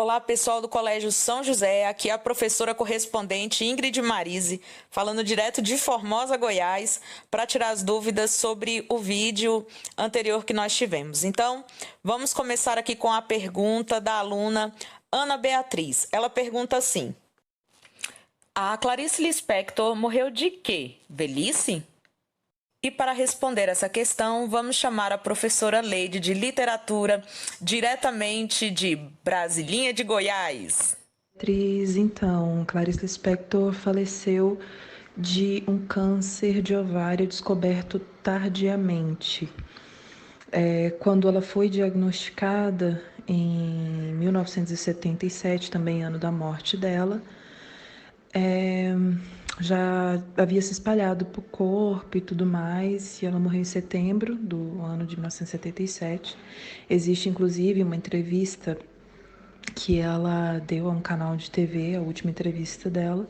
Olá, pessoal do Colégio São José, aqui é a professora correspondente Ingrid Marise, falando direto de Formosa, Goiás, para tirar as dúvidas sobre o vídeo anterior que nós tivemos. Então, vamos começar aqui com a pergunta da aluna Ana Beatriz. Ela pergunta assim: a Clarice Lispector morreu de quê? Velhice? E para responder essa questão, vamos chamar a professora Leide de Literatura, diretamente de Brasilinha de Goiás. Então, Clarice Lispector faleceu de um câncer de ovário descoberto tardiamente. Quando ela foi diagnosticada em 1977, também ano da morte dela, já havia se espalhado para o corpo e tudo mais, e ela morreu em setembro do ano de 1977. Existe, inclusive, uma entrevista que ela deu a um canal de TV, a última entrevista dela,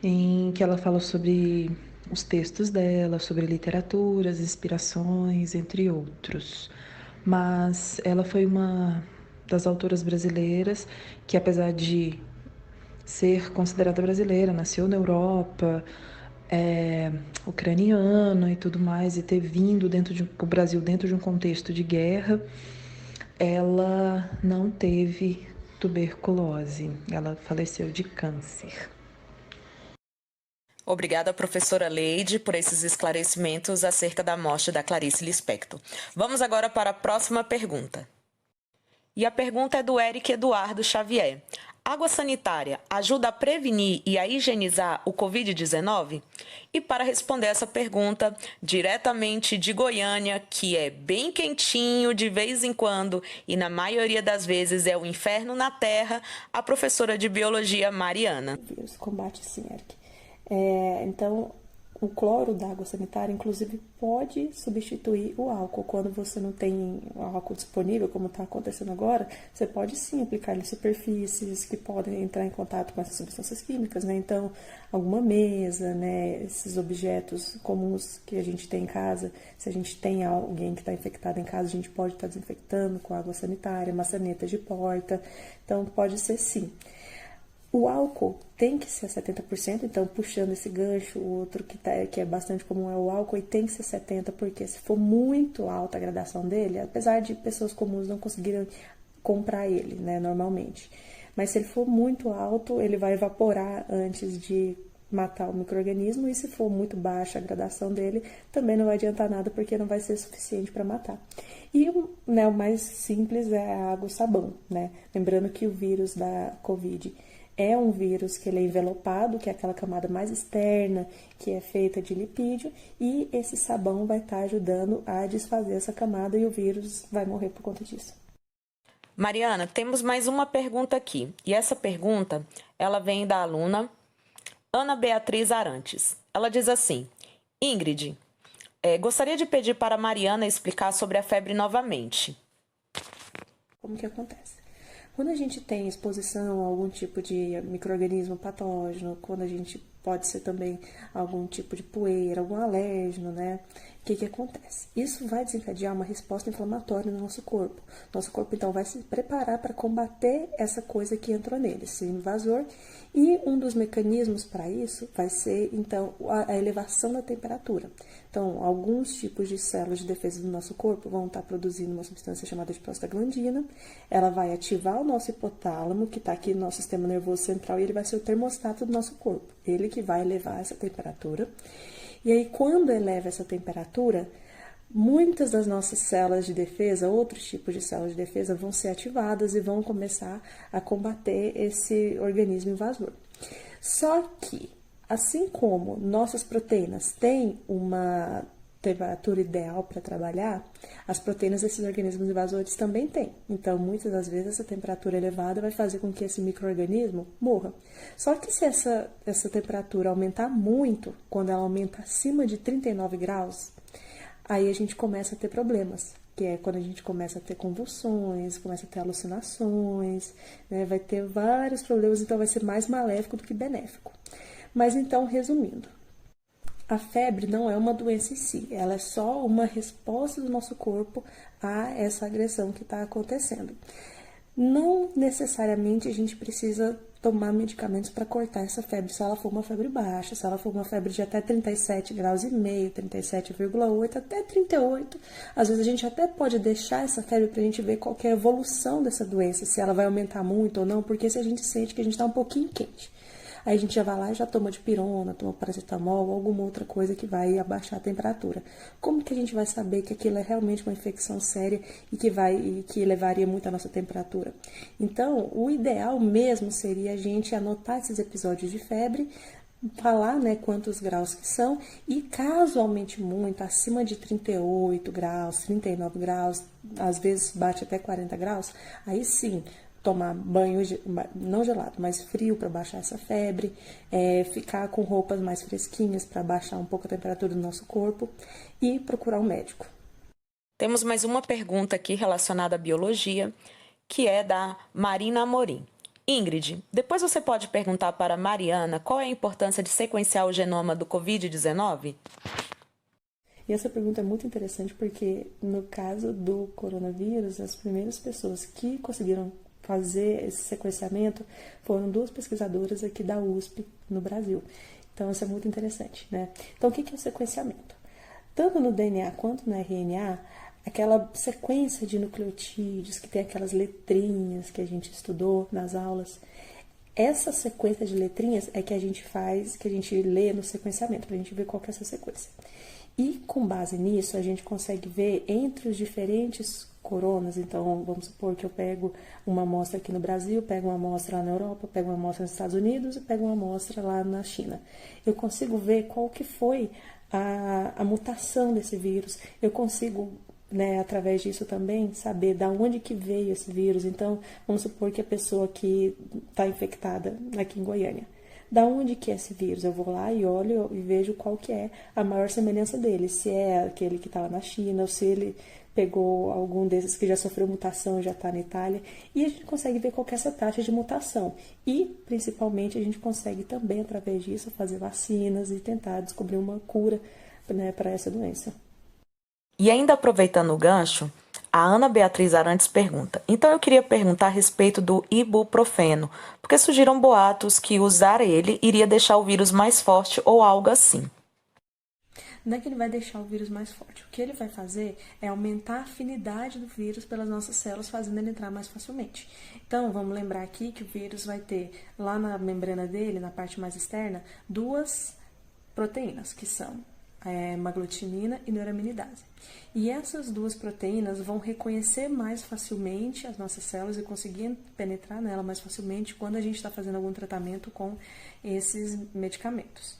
em que ela fala sobre os textos dela, sobre literatura, as inspirações, entre outros. Mas ela foi uma das autoras brasileiras que, apesar de ser considerada brasileira, nasceu na Europa, ucraniana e tudo mais, e ter vindo o Brasil dentro de um contexto de guerra, ela não teve tuberculose, ela faleceu de câncer. Obrigada, professora Leide, por esses esclarecimentos acerca da morte da Clarice Lispector. Vamos agora para a próxima pergunta. E a pergunta é do Eric Eduardo Xavier. Água sanitária ajuda a prevenir e a higienizar o Covid-19? E para responder essa pergunta, diretamente de Goiânia, que é bem quentinho de vez em quando e na maioria das vezes é o inferno na Terra, a professora de Biologia Mariana. O vírus combate sim, Eric. Então, o cloro da água sanitária, inclusive, pode substituir o álcool. Quando você não tem o álcool disponível, como está acontecendo agora, você pode sim aplicar em superfícies que podem entrar em contato com essas substâncias químicas, né? Então, alguma mesa, né? Esses objetos comuns que a gente tem em casa, se a gente tem alguém que está infectado em casa, a gente pode estar desinfectando com água sanitária, maçaneta de porta. Então, pode ser sim. O álcool tem que ser 70%, então puxando esse gancho, o outro que é bastante comum é o álcool, e tem que ser 70%, porque se for muito alta a gradação dele, apesar de pessoas comuns não conseguirem comprar ele, né, normalmente. Mas se ele for muito alto, ele vai evaporar antes de matar o micro-organismo, e se for muito baixa a gradação dele, também não vai adiantar nada, porque não vai ser suficiente para matar. E o mais simples é a água e o sabão, né? Lembrando que o vírus da Covid é um vírus que ele é envelopado, que é aquela camada mais externa, que é feita de lipídio, e esse sabão vai estar ajudando a desfazer essa camada e o vírus vai morrer por conta disso. Mariana, temos mais uma pergunta aqui. E essa pergunta, ela vem da aluna Ana Beatriz Arantes. Ela diz assim: Ingrid, gostaria de pedir para a Mariana explicar sobre a febre novamente. Como que acontece? Quando a gente tem exposição a algum tipo de micro-organismo patógeno, quando a gente pode ser também algum tipo de poeira, algum alérgeno, né? O que acontece? Isso vai desencadear uma resposta inflamatória no nosso corpo. Nosso corpo, então, vai se preparar para combater essa coisa que entrou nele, esse invasor. E um dos mecanismos para isso vai ser, então, a elevação da temperatura. Então, alguns tipos de células de defesa do nosso corpo vão estar produzindo uma substância chamada de prostaglandina. Ela vai ativar o nosso hipotálamo, que está aqui no nosso sistema nervoso central, e ele vai ser o termostato do nosso corpo. Ele que vai elevar essa temperatura. E aí, quando eleva essa temperatura, muitas das nossas células de defesa, outros tipos de células de defesa, vão ser ativadas e vão começar a combater esse organismo invasor. Só que, assim como nossas proteínas têm uma temperatura ideal para trabalhar, as proteínas desses organismos invasores também têm. Então, muitas das vezes, essa temperatura elevada vai fazer com que esse micro-organismo morra. Só que se essa temperatura aumentar muito, quando ela aumenta acima de 39 graus, aí a gente começa a ter problemas, que é quando a gente começa a ter convulsões, começa a ter alucinações, né? Vai ter vários problemas, então vai ser mais maléfico do que benéfico. Mas então, resumindo, a febre não é uma doença em si, ela é só uma resposta do nosso corpo a essa agressão que está acontecendo. Não necessariamente a gente precisa tomar medicamentos para cortar essa febre, se ela for uma febre baixa, se ela for uma febre de até 37 graus e meio, 37,8 até 38. Às vezes a gente até pode deixar essa febre para a gente ver qual que é a evolução dessa doença, se ela vai aumentar muito ou não, porque se a gente sente que a gente está um pouquinho quente, aí a gente já vai lá e já toma dipirona, toma paracetamol ou alguma outra coisa que vai abaixar a temperatura. Como que a gente vai saber que aquilo é realmente uma infecção séria e que levaria muito a nossa temperatura? Então, o ideal mesmo seria a gente anotar esses episódios de febre, falar, né, quantos graus que são, e caso aumente muito, acima de 38 graus, 39 graus, às vezes bate até 40 graus, aí sim, tomar banho, não gelado, mas frio para baixar essa febre, ficar com roupas mais fresquinhas para baixar um pouco a temperatura do nosso corpo e procurar um médico. Temos mais uma pergunta aqui relacionada à biologia, que é da Marina Amorim. Ingrid, depois você pode perguntar para a Mariana qual é a importância de sequenciar o genoma do Covid-19? E essa pergunta é muito interessante porque, no caso do coronavírus, as primeiras pessoas que conseguiram fazer esse sequenciamento foram 2 pesquisadoras aqui da USP, no Brasil. Então, isso é muito interessante, né? Então, o que é o sequenciamento? Tanto no DNA quanto no RNA, aquela sequência de nucleotídeos, que tem aquelas letrinhas que a gente estudou nas aulas, essa sequência de letrinhas é que a gente faz, que a gente lê no sequenciamento, para a gente ver qual que é essa sequência. E com base nisso, a gente consegue ver entre os diferentes coronas. Então, vamos supor que eu pego uma amostra aqui no Brasil, pego uma amostra lá na Europa, pego uma amostra nos Estados Unidos e pego uma amostra lá na China. Eu consigo ver qual que foi a mutação desse vírus. Eu consigo, né, através disso também, saber da onde que veio esse vírus. Então, vamos supor que a pessoa que está infectada aqui em Goiânia, da onde que é esse vírus? Eu vou lá e olho e vejo qual que é a maior semelhança dele, se é aquele que estava na China, ou se ele pegou algum desses que já sofreu mutação e já está na Itália, e a gente consegue ver qual que é essa taxa de mutação. E, principalmente, a gente consegue também, através disso, fazer vacinas e tentar descobrir uma cura, né, para essa doença. E ainda aproveitando o gancho, a Ana Beatriz Arantes pergunta: então eu queria perguntar a respeito do ibuprofeno, porque surgiram boatos que usar ele iria deixar o vírus mais forte ou algo assim. Não é que ele vai deixar o vírus mais forte. O que ele vai fazer é aumentar a afinidade do vírus pelas nossas células, fazendo ele entrar mais facilmente. Então, vamos lembrar aqui que o vírus vai ter lá na membrana dele, na parte mais externa, 2 proteínas, que são hemaglutinina e neuraminidase. E essas 2 proteínas vão reconhecer mais facilmente as nossas células e conseguir penetrar nela mais facilmente quando a gente está fazendo algum tratamento com esses medicamentos.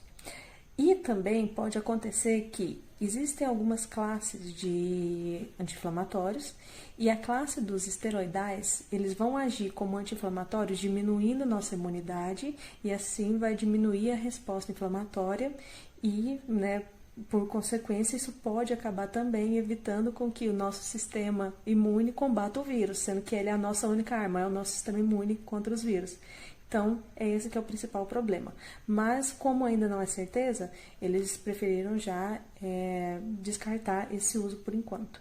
E também pode acontecer que existem algumas classes de anti-inflamatórios e a classe dos esteroidais, eles vão agir como anti-inflamatórios, diminuindo a nossa imunidade e assim vai diminuir a resposta inflamatória e, né, por consequência, isso pode acabar também evitando com que o nosso sistema imune combata o vírus, sendo que ele é a nossa única arma, é o nosso sistema imune contra os vírus. Então, é esse que é o principal problema. Mas, como ainda não é certeza, eles preferiram já descartar esse uso por enquanto.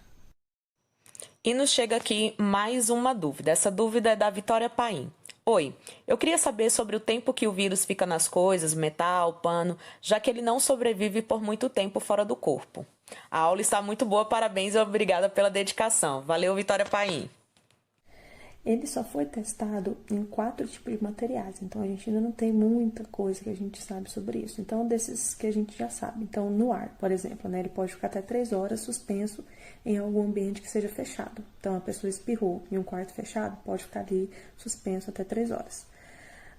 E nos chega aqui mais uma dúvida. Essa dúvida é da Vitória Paim. Oi, eu queria saber sobre o tempo que o vírus fica nas coisas, metal, pano, já que ele não sobrevive por muito tempo fora do corpo. A aula está muito boa, parabéns e obrigada pela dedicação. Valeu, Vitória Paim. Ele só foi testado em 4 tipos de materiais, então a gente ainda não tem muita coisa que a gente sabe sobre isso. Então, desses que a gente já sabe. Então, no ar, por exemplo, né, ele pode ficar até 3 horas suspenso em algum ambiente que seja fechado. Então, a pessoa espirrou em um quarto fechado, pode ficar ali suspenso até 3 horas.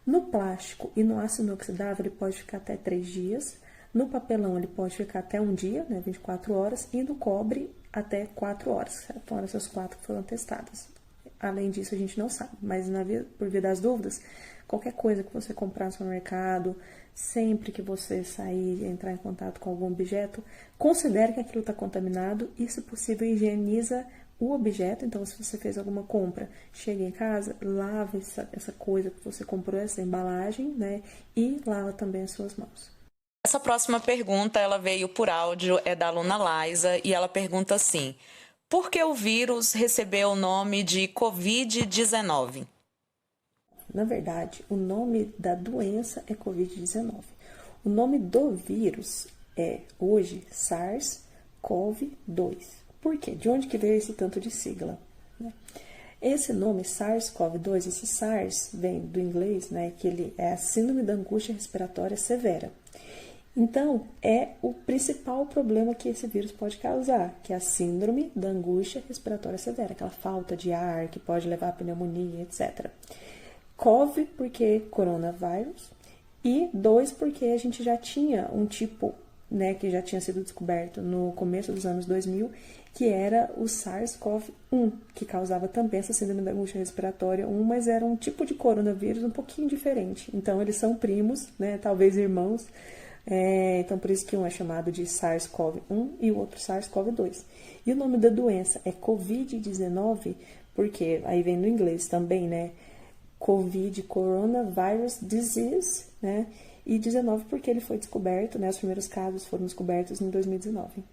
No plástico e no aço inoxidável, ele pode ficar até 3 dias. No papelão, ele pode ficar até 1 dia, né, 24 horas. E no cobre, até 4 horas. Foram essas 4 que foram testadas. Além disso, a gente não sabe, mas por via das dúvidas, qualquer coisa que você comprar no supermercado, sempre que você sair e entrar em contato com algum objeto, considere que aquilo está contaminado e, se possível, higieniza o objeto. Então, se você fez alguma compra, chega em casa, lava essa coisa que você comprou, essa embalagem, né, e lava também as suas mãos. Essa próxima pergunta, ela veio por áudio, é da aluna Laisa, e ela pergunta assim: Por que o vírus recebeu o nome de Covid-19? Na verdade, o nome da doença é Covid-19. O nome do vírus é, hoje, SARS-CoV-2. Por quê? De onde que veio esse tanto de sigla? Esse nome, SARS-CoV-2, esse SARS vem do inglês, né, que ele é a Síndrome da Angústia Respiratória Severa. Então, é o principal problema que esse vírus pode causar, que é a Síndrome da Angústia Respiratória Severa, aquela falta de ar que pode levar a pneumonia, etc. CoV, porque coronavírus, e 2, porque a gente já tinha um tipo, né, que já tinha sido descoberto no começo dos anos 2000, que era o SARS-CoV-1, que causava também essa síndrome da angústia respiratória 1, mas era um tipo de coronavírus um pouquinho diferente. Então, eles são primos, né, talvez irmãos, então por isso que um é chamado de SARS-CoV-1 e o outro SARS-CoV-2. E o nome da doença é Covid-19, porque aí vem no inglês também, né, Covid, Coronavirus Disease, né, e 19 porque ele foi descoberto, né, os primeiros casos foram descobertos em 2019.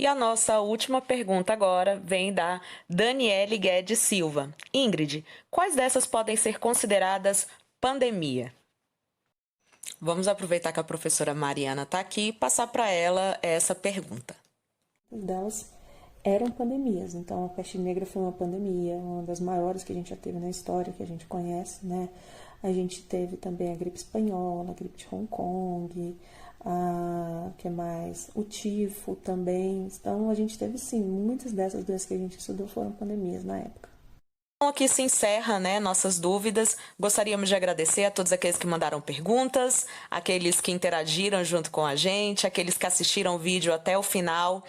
E a nossa última pergunta agora vem da Daniele Guedes Silva. Ingrid, quais dessas podem ser consideradas pandemia? Vamos aproveitar que a professora Mariana está aqui e passar para ela essa pergunta. Delas eram pandemias, então a peste negra foi uma pandemia, uma das maiores que a gente já teve na história, que a gente conhece, né? A gente teve também a gripe espanhola, a gripe de Hong Kong, que mais? O tifo também. Então a gente teve sim, muitas dessas doenças que a gente estudou foram pandemias na época. Então, aqui se encerra, né, nossas dúvidas. Gostaríamos de agradecer a todos aqueles que mandaram perguntas, aqueles que interagiram junto com a gente, aqueles que assistiram o vídeo até o final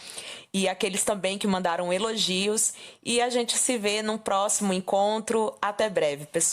e aqueles também que mandaram elogios. E a gente se vê num próximo encontro. Até breve, pessoal.